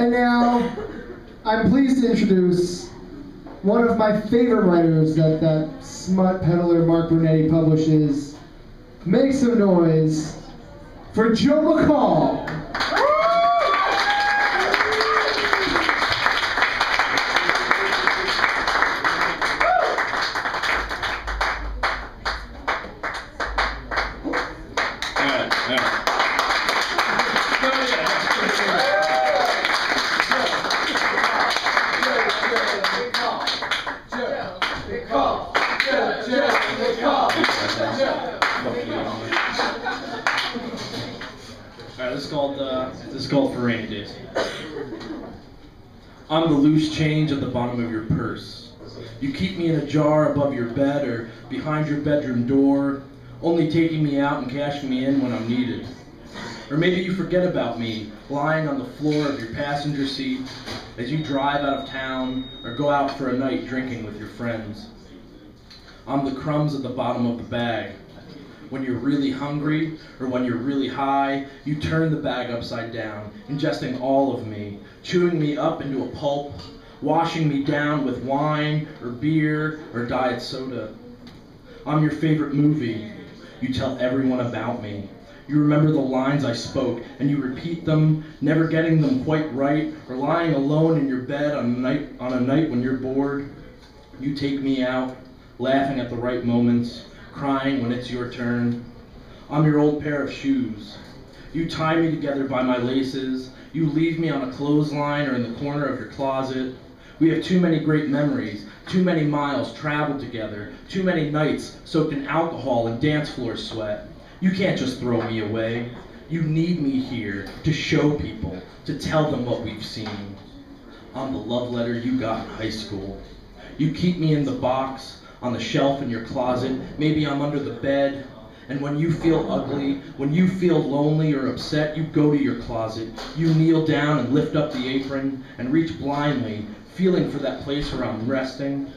And now, I'm pleased to introduce one of my favorite writers that smut peddler Mark Brunetti publishes. Make some noise for Joe McCall. This is called For Rainy Days. I'm the loose change at the bottom of your purse. You keep me in a jar above your bed or behind your bedroom door, only taking me out and cashing me in when I'm needed. Or maybe you forget about me, lying on the floor of your passenger seat as you drive out of town or go out for a night drinking with your friends. I'm the crumbs at the bottom of the bag. When you're really hungry or when you're really high, you turn the bag upside down, ingesting all of me, chewing me up into a pulp, washing me down with wine or beer or diet soda. I'm your favorite movie. You tell everyone about me. You remember the lines I spoke and you repeat them, never getting them quite right, or lying alone in your bed on a night when you're bored. You take me out, laughing at the right moments, crying when it's your turn. I'm your old pair of shoes. You tie me together by my laces. You leave me on a clothesline or in the corner of your closet. We have too many great memories, too many miles traveled together, too many nights soaked in alcohol and dance floor sweat. You can't just throw me away. You need me here to show people, to tell them what we've seen. I'm the love letter you got in high school. You keep me in the box, on the shelf in your closet, maybe I'm under the bed, and when you feel ugly, when you feel lonely or upset, you go to your closet, you kneel down and lift up the apron and reach blindly, feeling for that place where I'm resting.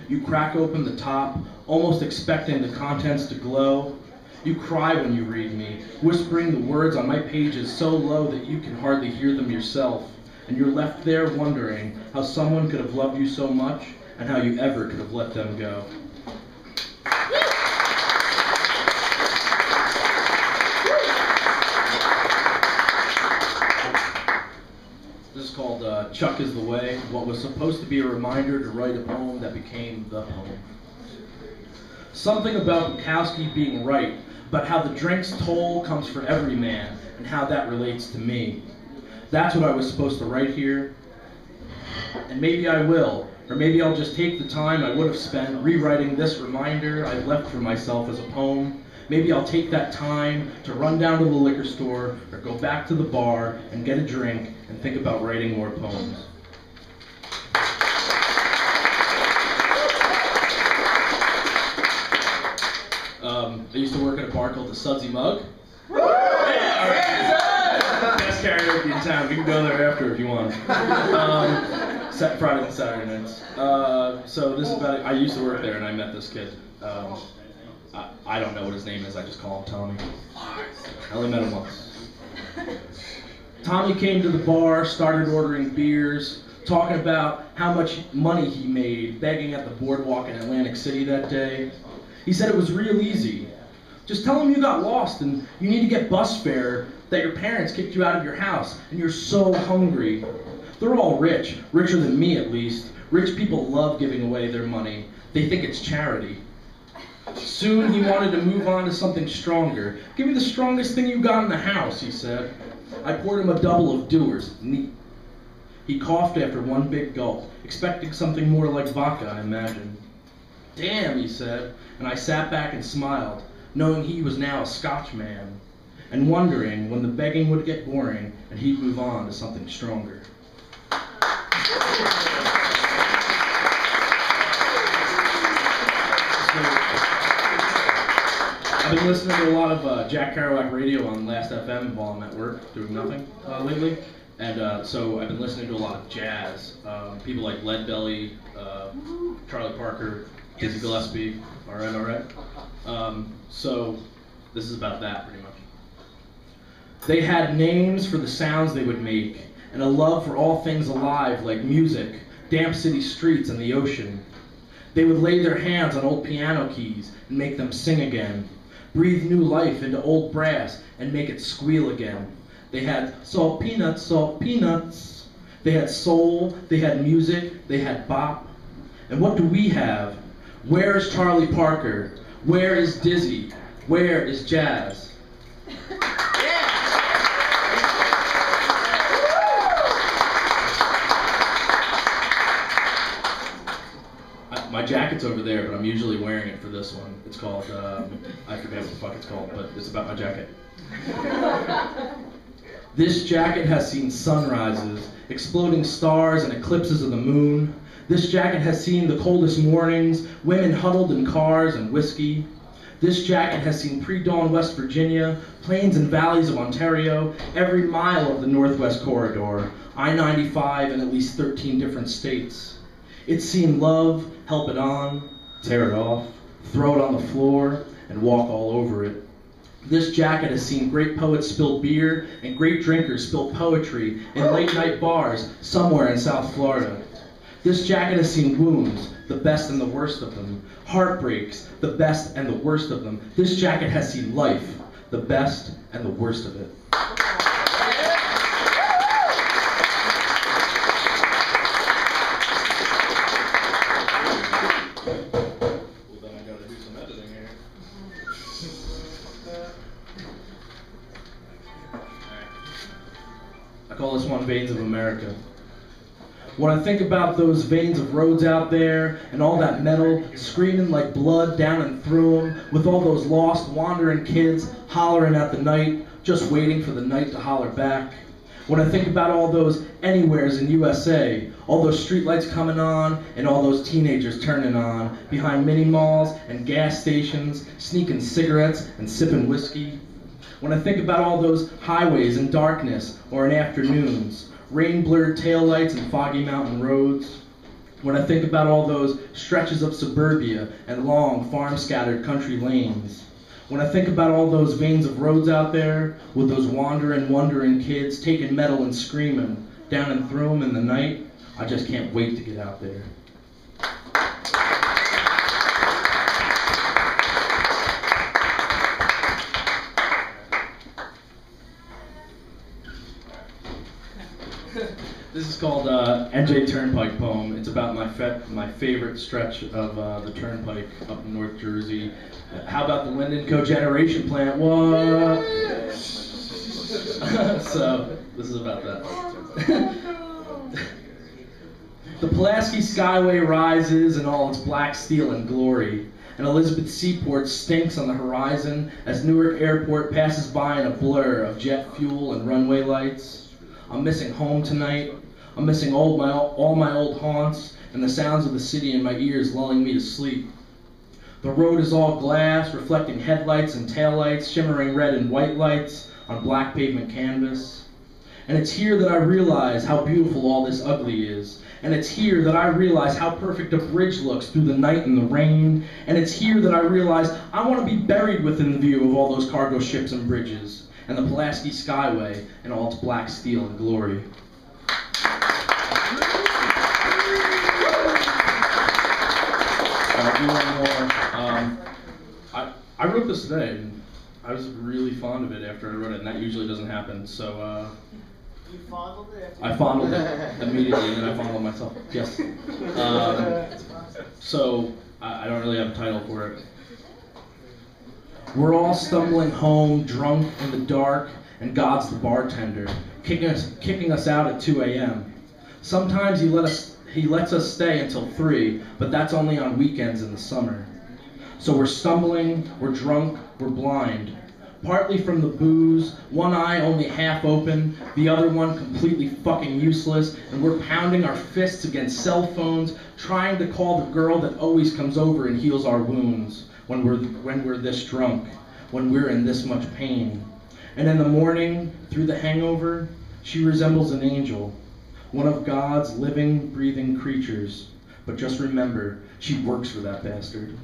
You crack open the top, almost expecting the contents to glow. You cry when you read me, whispering the words on my pages so low that you can hardly hear them yourself, and you're left there wondering how someone could have loved you so much and how you ever could have let them go. This is called Chuck is the Way, what was supposed to be a reminder to write a poem that became the poem. Something about Bukowski being right, about how the drink's toll comes for every man, and how that relates to me. That's what I was supposed to write here, and maybe I will. Or maybe I'll just take the time I would have spent rewriting this reminder I've left for myself as a poem. Maybe I'll take that time to run down to the liquor store or go back to the bar and get a drink and think about writing more poems. I used to work at a bar called the Sudsy Mug. Yeah, all right. Best karaoke in town. We can go there after if you want. Friday and Saturday nights. So this is about it. I used to work there and I met this kid. I don't know what his name is, I just call him Tommy. I only met him once. Tommy came to the bar, started ordering beers, talking about how much money he made begging at the boardwalk in Atlantic City that day. He said it was real easy. Just tell him you got lost and you need to get bus fare, that your parents kicked you out of your house and you're so hungry. They're all rich, richer than me at least. Rich people love giving away their money. They think it's charity. Soon he wanted to move on to something stronger. Give me the strongest thing you got in the house, he said. I poured him a double of Dewar's, neat. He coughed after one big gulp, expecting something more like vodka, I imagine. Damn, he said, and I sat back and smiled, knowing he was now a Scotch man, and wondering when the begging would get boring and he'd move on to something stronger. I've been listening to a lot of Jack Kerouac radio on Last FM while I'm at work doing nothing lately, and so I've been listening to a lot of jazz. People like Leadbelly, Charlie Parker, Dizzy Gillespie. All right. So this is about that pretty much. They had names for the sounds they would make, and a love for all things alive like music, damp city streets, and the ocean. They would lay their hands on old piano keys and make them sing again, breathe new life into old brass and make it squeal again. They had salt peanuts, salt peanuts. They had soul, they had music, they had bop. And what do we have? Where is Charlie Parker? Where is Dizzy? Where is jazz? My jacket's over there, but I'm usually wearing it for this one. It's called, I forget what the fuck it's called, but it's about my jacket. This jacket has seen sunrises, exploding stars, and eclipses of the moon. This jacket has seen the coldest mornings, women huddled in cars and whiskey. This jacket has seen pre-dawn West Virginia, plains and valleys of Ontario, every mile of the Northwest Corridor, I-95 in at least 13 different states. It's seen love, help it on, tear it off, throw it on the floor, and walk all over it. This jacket has seen great poets spill beer and great drinkers spill poetry in late-night bars somewhere in South Florida. This jacket has seen wounds, the best and the worst of them, heartbreaks, the best and the worst of them. This jacket has seen life, the best and the worst of it. I call this one Veins of America. When I think about those veins of roads out there and all that metal screaming like blood down and through them, with all those lost wandering kids hollering at the night, just waiting for the night to holler back. When I think about all those anywheres in USA, all those streetlights coming on and all those teenagers turning on behind mini malls and gas stations, sneaking cigarettes and sipping whiskey. When I think about all those highways in darkness or in afternoons, rain-blurred taillights and foggy mountain roads. When I think about all those stretches of suburbia and long, farm-scattered country lanes. When I think about all those veins of roads out there with those wandering kids taking metal and screaming down and through them in the night, I just can't wait to get out there. This is called NJ Turnpike Poem. It's about my favorite stretch of the Turnpike up in North Jersey. How about the Linden Cogeneration Plant? What? So, this is about that. The Pulaski Skyway rises in all its black steel and glory, and Elizabeth Seaport stinks on the horizon as Newark Airport passes by in a blur of jet fuel and runway lights. I'm missing home tonight. I'm missing all my old haunts and the sounds of the city in my ears lulling me to sleep. The road is all glass, reflecting headlights and taillights, shimmering red and white lights on black pavement canvas. And it's here that I realize how beautiful all this ugly is. And it's here that I realize how perfect a bridge looks through the night and the rain. And it's here that I realize I want to be buried within the view of all those cargo ships and bridges, and the Pulaski Skyway in all its black steel and glory. I'll do one more. I wrote this today, and I was really fond of it after I wrote it, and that usually doesn't happen, so... You fondled it? I fondled it immediately, and then I fondled myself. Yes. So, I don't really have a title for it. We're all stumbling home, drunk in the dark, and God's the bartender, kicking us out at 2 a.m. Sometimes he lets us stay until 3, but that's only on weekends in the summer. So we're stumbling, we're drunk, we're blind. Partly from the booze, one eye only half open, the other one completely fucking useless, and we're pounding our fists against cell phones, trying to call the girl that always comes over and heals our wounds when we're this drunk, when we're in this much pain. And in the morning, through the hangover, she resembles an angel, one of God's living, breathing creatures. But just remember, she works for that bastard.